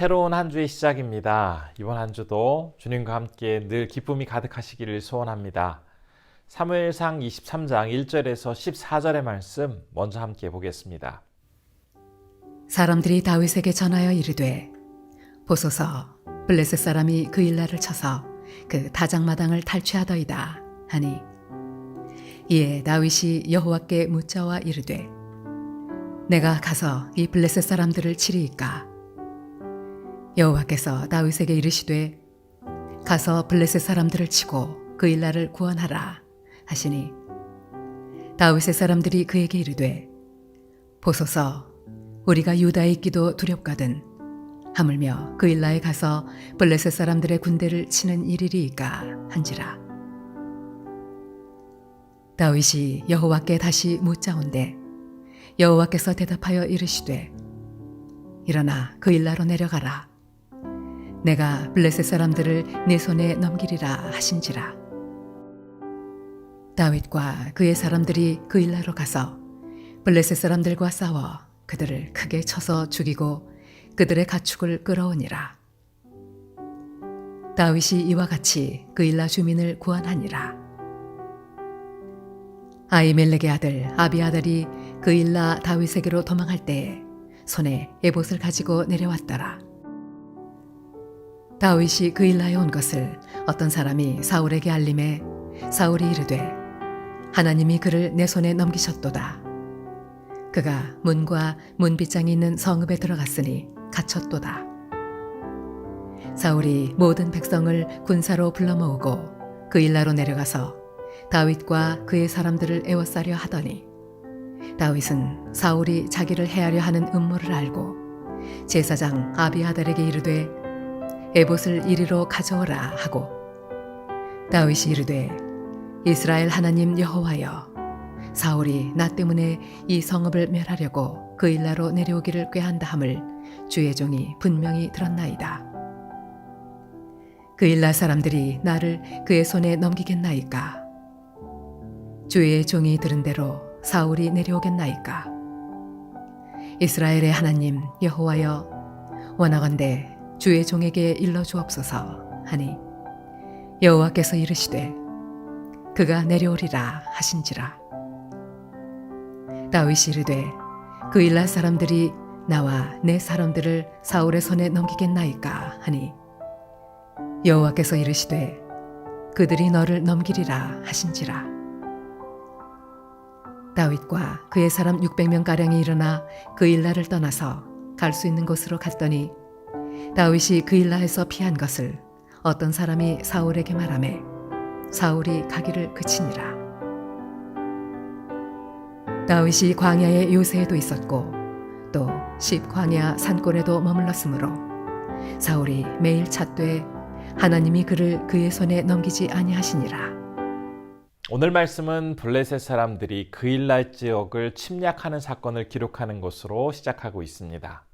새로운 한 주의 시작입니다. 이번 한 주도 주님과 함께 늘 기쁨이 가득하시기를 소원합니다. 사무엘상 23장 1절에서 14절의 말씀 먼저 함께 보겠습니다. 사람들이 다윗에게 전하여 이르되 보소서 블레셋 사람이 그 일날을 쳐서 그 다장마당을 탈취하더이다 하니 이에 다윗이 여호와께 묻자와 이르되 내가 가서 이 블레셋 사람들을 치리이까. 여호와께서 다윗에게 이르시되 가서 블레셋 사람들을 치고 그 일날을 구원하라 하시니 다윗의 사람들이 그에게 이르되 보소서 우리가 유다에 있기도 두렵거든 하물며 그 일날에 가서 블레셋 사람들의 군대를 치는 일이리이까 한지라. 다윗이 여호와께 다시 묻자온대 여호와께서 대답하여 이르시되 일어나 그 일나로 내려가라. 내가 블레셋 사람들을 네 손에 넘기리라 하신지라. 다윗과 그의 사람들이 그 일나로 가서 블레셋 사람들과 싸워 그들을 크게 쳐서 죽이고 그들의 가축을 끌어오니라. 다윗이 이와 같이 그 일나 주민을 구원하니라. 아히멜렉의 아들 아비아달이 그 일나 다윗에게로 도망할 때에 손에 에봇을 가지고 내려왔더라. 다윗이 그 일나에 온 것을 어떤 사람이 사울에게 알림해 사울이 이르되 하나님이 그를 내 손에 넘기셨도다. 그가 문과 문빗장이 있는 성읍에 들어갔으니 갇혔도다. 사울이 모든 백성을 군사로 불러 모으고 그 일나로 내려가서 다윗과 그의 사람들을 에워싸려 하더니 다윗은 사울이 자기를 해하려 하는 음모를 알고 제사장 아비아달에게 이르되 에봇을 이리로 가져오라 하고 다윗이 이르되 이스라엘 하나님 여호와여 사울이 나 때문에 이 성읍을 멸하려고 그 일나로 내려오기를 꾀한다 함을 주의 종이 분명히 들었나이다. 그 일나 사람들이 나를 그의 손에 넘기겠나이까. 주의 종이 들은 대로 사울이 내려오겠나이까. 이스라엘의 하나님 여호와여 원하건대 주의 종에게 일러 주옵소서 하니 여호와께서 이르시되 그가 내려오리라 하신지라. 다윗이 이르되 그 일날 사람들이 나와 내 사람들을 사울의 손에 넘기겠나이까 하니 여호와께서 이르시되 그들이 너를 넘기리라 하신지라. 다윗과 그의 사람 600명가량이 일어나 그 일날을 떠나서 갈 수 있는 곳으로 갔더니 다윗이 그 일라에서 피한 것을 어떤 사람이 사울에게 말하매 사울이 가기를 그치니라. 다윗이 광야의 요새에도 있었고 또 십광야 산골에도 머물렀으므로 사울이 매일 찾되 하나님이 그를 그의 손에 넘기지 아니하시니라. 오늘 말씀은 블레셋 사람들이 그 일날 지역을 침략하는 사건을 기록하는 것으로 시작하고 있습니다.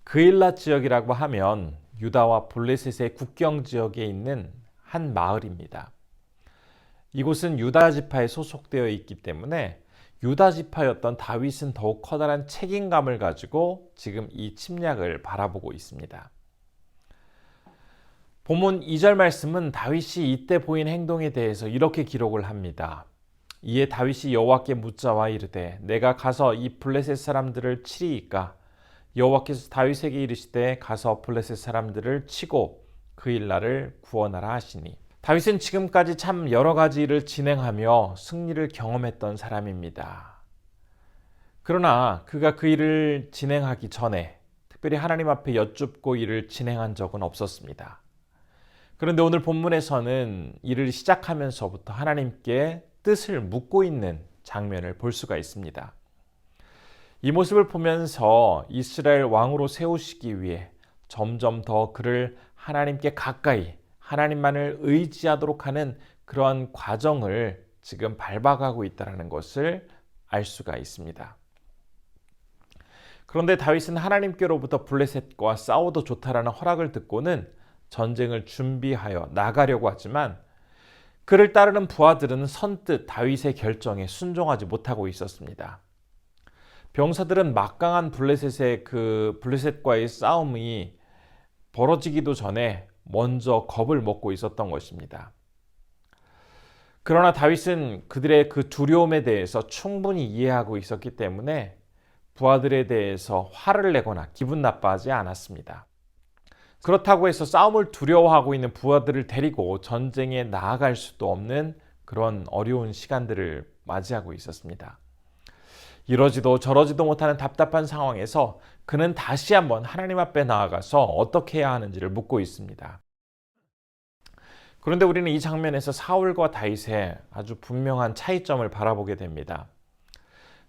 그 일라 지역이라고 하면 유다와 블레셋의 국경 지역에 있는 한 마을입니다. 이곳은 유다 지파에 소속되어 있기 때문에 유다 지파였던 다윗은 더욱 커다란 책임감을 가지고 지금 이 침략을 바라보고 있습니다. 본문 2절 말씀은 다윗이 이때 보인 행동에 대해서 이렇게 기록을 합니다. 이에 다윗이 여호와께 묻자와 이르되 내가 가서 이 블레셋 사람들을 치리이까. 여호와께서 다윗에게 이르시되 가서 블레셋 사람들을 치고 그 일날을 구원하라 하시니. 다윗은 지금까지 참 여러 가지 일을 진행하며 승리를 경험했던 사람입니다. 그러나 그가 그 일을 진행하기 전에 특별히 하나님 앞에 여쭙고 일을 진행한 적은 없었습니다. 그런데 오늘 본문에서는 일을 시작하면서부터 하나님께 뜻을 묻고 있는 장면을 볼 수가 있습니다. 이 모습을 보면서 이스라엘 왕으로 세우시기 위해 점점 더 그를 하나님께 가까이 하나님만을 의지하도록 하는 그러한 과정을 지금 밟아가고 있다는 것을 알 수가 있습니다. 그런데 다윗은 하나님께로부터 블레셋과 싸워도 좋다라는 허락을 듣고는 전쟁을 준비하여 나가려고 하지만 그를 따르는 부하들은 선뜻 다윗의 결정에 순종하지 못하고 있었습니다. 병사들은 막강한 블레셋과의 싸움이 벌어지기도 전에 먼저 겁을 먹고 있었던 것입니다. 그러나 다윗은 그들의 그 두려움에 대해서 충분히 이해하고 있었기 때문에 부하들에 대해서 화를 내거나 기분 나빠하지 않았습니다. 그렇다고 해서 싸움을 두려워하고 있는 부하들을 데리고 전쟁에 나아갈 수도 없는 그런 어려운 시간들을 맞이하고 있었습니다. 이러지도 저러지도 못하는 답답한 상황에서 그는 다시 한번 하나님 앞에 나아가서 어떻게 해야 하는지를 묻고 있습니다. 그런데 우리는 이 장면에서 사울과 다윗의 아주 분명한 차이점을 바라보게 됩니다.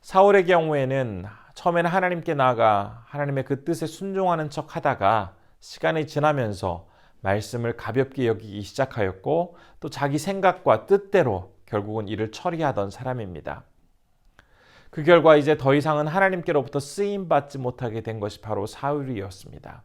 사울의 경우에는 처음에는 하나님께 나아가 하나님의 그 뜻에 순종하는 척 하다가 시간이 지나면서 말씀을 가볍게 여기기 시작하였고 또 자기 생각과 뜻대로 결국은 일을 처리하던 사람입니다. 그 결과 이제 더 이상은 하나님께로부터 쓰임받지 못하게 된 것이 바로 사울이었습니다.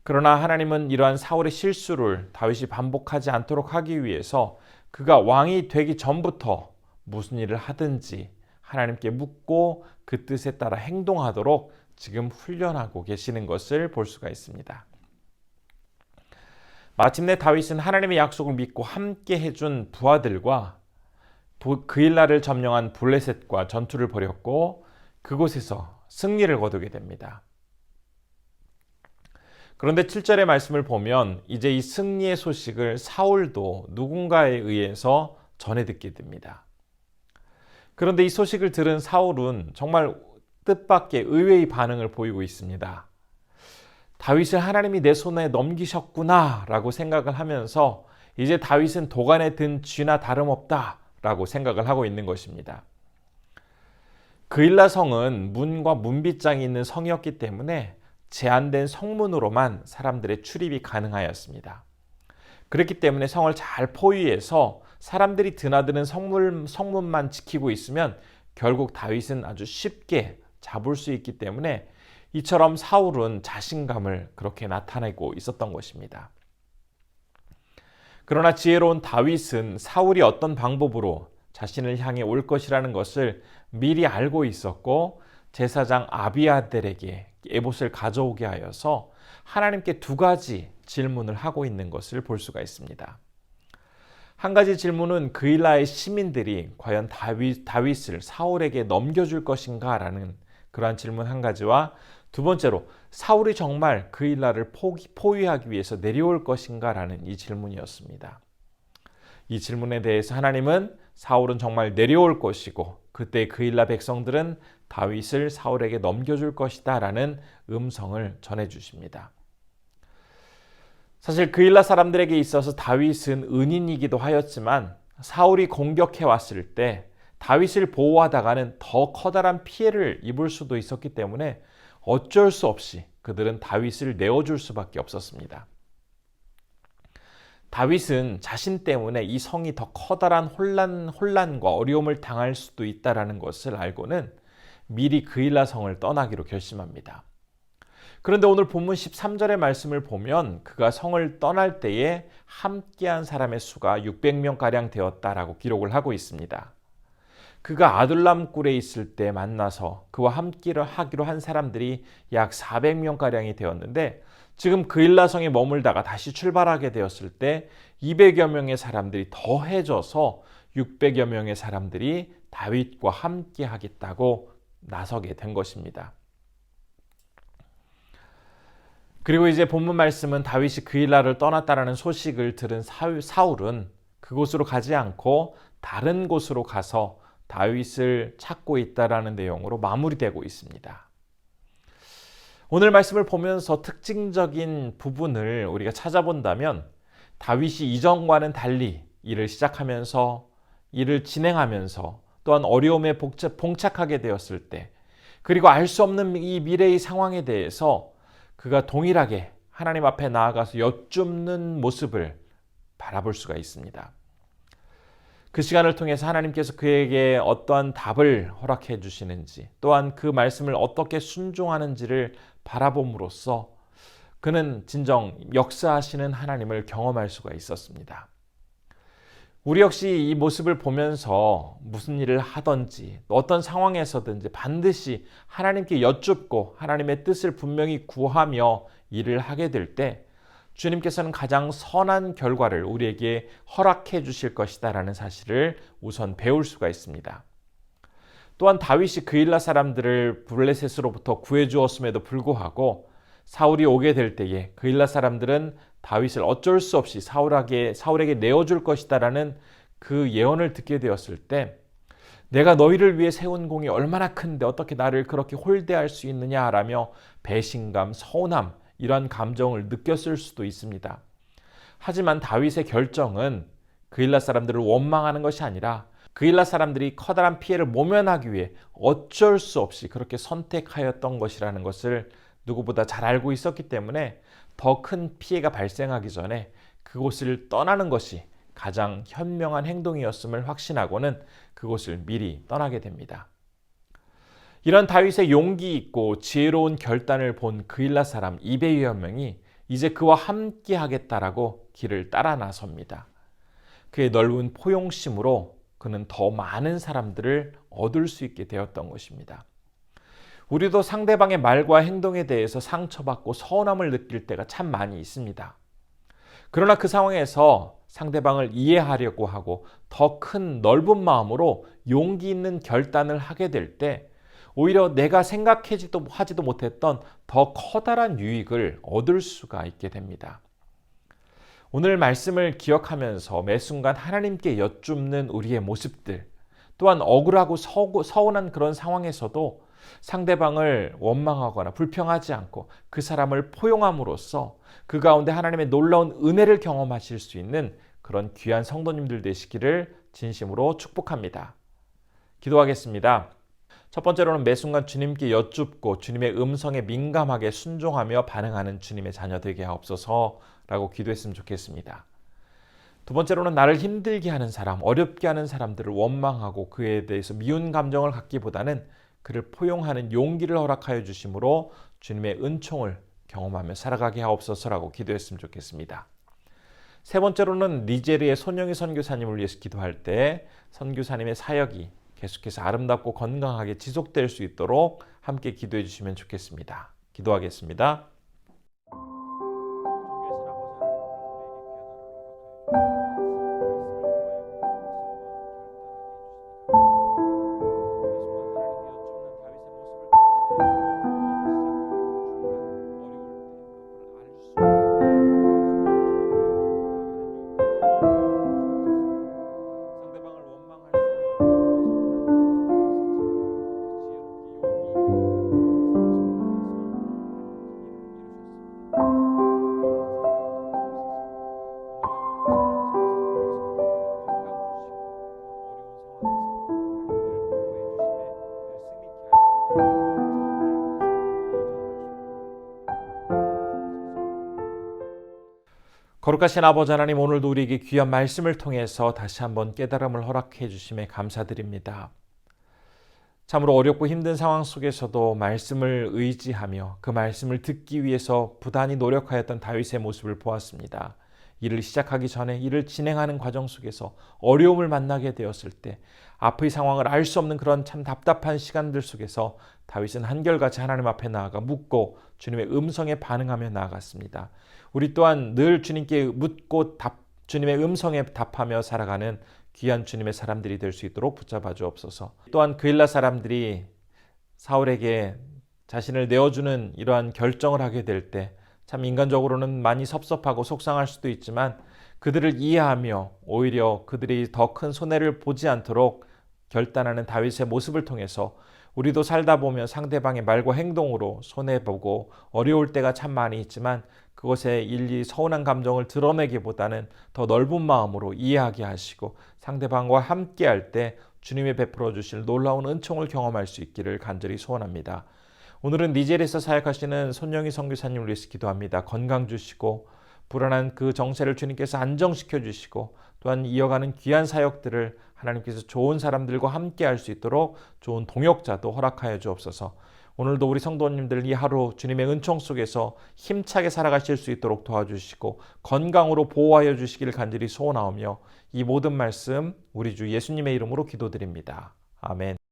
그러나 하나님은 이러한 사울의 실수를 다윗이 반복하지 않도록 하기 위해서 그가 왕이 되기 전부터 무슨 일을 하든지 하나님께 묻고 그 뜻에 따라 행동하도록 지금 훈련하고 계시는 것을 볼 수가 있습니다. 마침내 다윗은 하나님의 약속을 믿고 함께 해준 부하들과 그일라를 점령한 블레셋과 전투를 벌였고 그곳에서 승리를 거두게 됩니다. 그런데 7절의 말씀을 보면 이제 이 승리의 소식을 사울도 누군가에 의해서 전해 듣게 됩니다. 그런데 이 소식을 들은 사울은 정말 뜻밖의 의외의 반응을 보이고 있습니다. 다윗을 하나님이 내 손에 넘기셨구나 라고 생각을 하면서 이제 다윗은 도간에 든 쥐나 다름없다 라고 생각을 하고 있는 것입니다. 그일라 성은 문과 문빗장이 있는 성이었기 때문에 제한된 성문으로만 사람들의 출입이 가능하였습니다. 그렇기 때문에 성을 잘 포위해서 사람들이 드나드는 성문만 지키고 있으면 결국 다윗은 아주 쉽게 잡을 수 있기 때문에 이처럼 사울은 자신감을 그렇게 나타내고 있었던 것입니다. 그러나 지혜로운 다윗은 사울이 어떤 방법으로 자신을 향해 올 것이라는 것을 미리 알고 있었고 제사장 아비아델에게 에봇을 가져오게 하여서 하나님께 두 가지 질문을 하고 있는 것을 볼 수가 있습니다. 한 가지 질문은 그일라의 시민들이 과연 다윗을 사울에게 넘겨줄 것인가 라는 그러한 질문 한 가지와 두 번째로 사울이 정말 그일라를 포위하기 위해서 내려올 것인가 라는 이 질문이었습니다. 이 질문에 대해서 하나님은 사울은 정말 내려올 것이고 그때 그일라 백성들은 다윗을 사울에게 넘겨줄 것이다 라는 음성을 전해주십니다. 사실 그일라 사람들에게 있어서 다윗은 은인이기도 하였지만 사울이 공격해 왔을 때 다윗을 보호하다가는 더 커다란 피해를 입을 수도 있었기 때문에 어쩔 수 없이 그들은 다윗을 내어줄 수밖에 없었습니다. 다윗은 자신 때문에 이 성이 더 커다란 혼란과 어려움을 당할 수도 있다는 것을 알고는 미리 그일라 성을 떠나기로 결심합니다. 그런데 오늘 본문 13절의 말씀을 보면 그가 성을 떠날 때에 함께한 사람의 수가 600명가량 되었다라고 기록을 하고 있습니다. 그가 아둘람 굴에 있을 때 만나서 그와 함께 하기로 한 사람들이 약 400명가량이 되었는데 지금 그일라 성에 머물다가 다시 출발하게 되었을 때 200여 명의 사람들이 더해져서 600여 명의 사람들이 다윗과 함께 하겠다고 나서게 된 것입니다. 그리고 이제 본문 말씀은 다윗이 그일라를 떠났다라는 소식을 들은 사울은 그곳으로 가지 않고 다른 곳으로 가서 다윗을 찾고 있다라는 내용으로 마무리되고 있습니다. 오늘 말씀을 보면서 특징적인 부분을 우리가 찾아본다면 다윗이 이전과는 달리 일을 시작하면서 일을 진행하면서 또한 어려움에 봉착하게 되었을 때 그리고 알 수 없는 이 미래의 상황에 대해서 그가 동일하게 하나님 앞에 나아가서 여쭙는 모습을 바라볼 수가 있습니다. 그 시간을 통해서 하나님께서 그에게 어떠한 답을 허락해 주시는지 또한 그 말씀을 어떻게 순종하는지를 바라봄으로써 그는 진정 역사하시는 하나님을 경험할 수가 있었습니다. 우리 역시 이 모습을 보면서 무슨 일을 하든지 어떤 상황에서든지 반드시 하나님께 여쭙고 하나님의 뜻을 분명히 구하며 일을 하게 될 때 주님께서는 가장 선한 결과를 우리에게 허락해 주실 것이다라는 사실을 우선 배울 수가 있습니다. 또한 다윗이 그일라 사람들을 블레셋으로부터 구해 주었음에도 불구하고 사울이 오게 될 때에 그일라 사람들은 다윗을 어쩔 수 없이 사울에게 내어줄 것이다라는 그 예언을 듣게 되었을 때 내가 너희를 위해 세운 공이 얼마나 큰데 어떻게 나를 그렇게 홀대할 수 있느냐라며 배신감, 서운함 이러한 감정을 느꼈을 수도 있습니다. 하지만 다윗의 결정은 그일라 사람들을 원망하는 것이 아니라 그일라 사람들이 커다란 피해를 모면하기 위해 어쩔 수 없이 그렇게 선택하였던 것이라는 것을 누구보다 잘 알고 있었기 때문에 더 큰 피해가 발생하기 전에 그곳을 떠나는 것이 가장 현명한 행동이었음을 확신하고는 그곳을 미리 떠나게 됩니다. 이런 다윗의 용기 있고 지혜로운 결단을 본 그일라 사람 200여 명이 이제 그와 함께 하겠다라고 길을 따라 나섭니다. 그의 넓은 포용심으로 그는 더 많은 사람들을 얻을 수 있게 되었던 것입니다. 우리도 상대방의 말과 행동에 대해서 상처받고 서운함을 느낄 때가 참 많이 있습니다. 그러나 그 상황에서 상대방을 이해하려고 하고 더 큰 넓은 마음으로 용기 있는 결단을 하게 될 때 오히려 내가 생각하지도 못했던 더 커다란 유익을 얻을 수가 있게 됩니다. 오늘 말씀을 기억하면서 매 순간 하나님께 여쭙는 우리의 모습들, 또한 억울하고 서운한 그런 상황에서도 상대방을 원망하거나 불평하지 않고 그 사람을 포용함으로써 그 가운데 하나님의 놀라운 은혜를 경험하실 수 있는 그런 귀한 성도님들 되시기를 진심으로 축복합니다. 기도하겠습니다. 첫 번째로는 매 순간 주님께 여쭙고 주님의 음성에 민감하게 순종하며 반응하는 주님의 자녀 되게 하옵소서라고 기도했으면 좋겠습니다. 두 번째로는 나를 힘들게 하는 사람, 어렵게 하는 사람들을 원망하고 그에 대해서 미운 감정을 갖기보다는 그를 포용하는 용기를 허락하여 주심으로 주님의 은총을 경험하며 살아가게 하옵소서라고 기도했으면 좋겠습니다. 세 번째로는 니제르의 손영희 선교사님을 위해서 기도할 때 선교사님의 사역이 계속해서 아름답고 건강하게 지속될 수 있도록 함께 기도해 주시면 좋겠습니다. 기도하겠습니다. 거룩하신 아버지 하나님, 오늘도 우리에게 귀한 말씀을 통해서 다시 한번 깨달음을 허락해 주심에 감사드립니다. 참으로 어렵고 힘든 상황 속에서도 말씀을 의지하며 그 말씀을 듣기 위해서 부단히 노력하였던 다윗의 모습을 보았습니다. 일을 시작하기 전에 일을 진행하는 과정 속에서 어려움을 만나게 되었을 때 앞의 상황을 알 수 없는 그런 참 답답한 시간들 속에서 다윗은 한결같이 하나님 앞에 나아가 묻고 주님의 음성에 반응하며 나아갔습니다. 우리 또한 늘 주님께 묻고 주님의 음성에 답하며 살아가는 귀한 주님의 사람들이 될 수 있도록 붙잡아 주옵소서. 또한 그일라 사람들이 사울에게 자신을 내어주는 이러한 결정을 하게 될 때 참 인간적으로는 많이 섭섭하고 속상할 수도 있지만 그들을 이해하며 오히려 그들이 더 큰 손해를 보지 않도록 결단하는 다윗의 모습을 통해서 우리도 살다 보면 상대방의 말과 행동으로 손해보고 어려울 때가 참 많이 있지만 그것에 일일이 서운한 감정을 드러내기보다는 더 넓은 마음으로 이해하게 하시고 상대방과 함께할 때 주님이 베풀어 주실 놀라운 은총을 경험할 수 있기를 간절히 소원합니다. 오늘은 니제르에서 사역하시는 손영희 선교사님을 위해서 기도합니다. 건강 주시고 불안한 그 정세를 주님께서 안정시켜 주시고 또한 이어가는 귀한 사역들을 하나님께서 좋은 사람들과 함께 할 수 있도록 좋은 동역자도 허락하여 주옵소서. 오늘도 우리 성도님들 이 하루 주님의 은총 속에서 힘차게 살아가실 수 있도록 도와주시고 건강으로 보호하여 주시기를 간절히 소원하오며 이 모든 말씀 우리 주 예수님의 이름으로 기도드립니다. 아멘.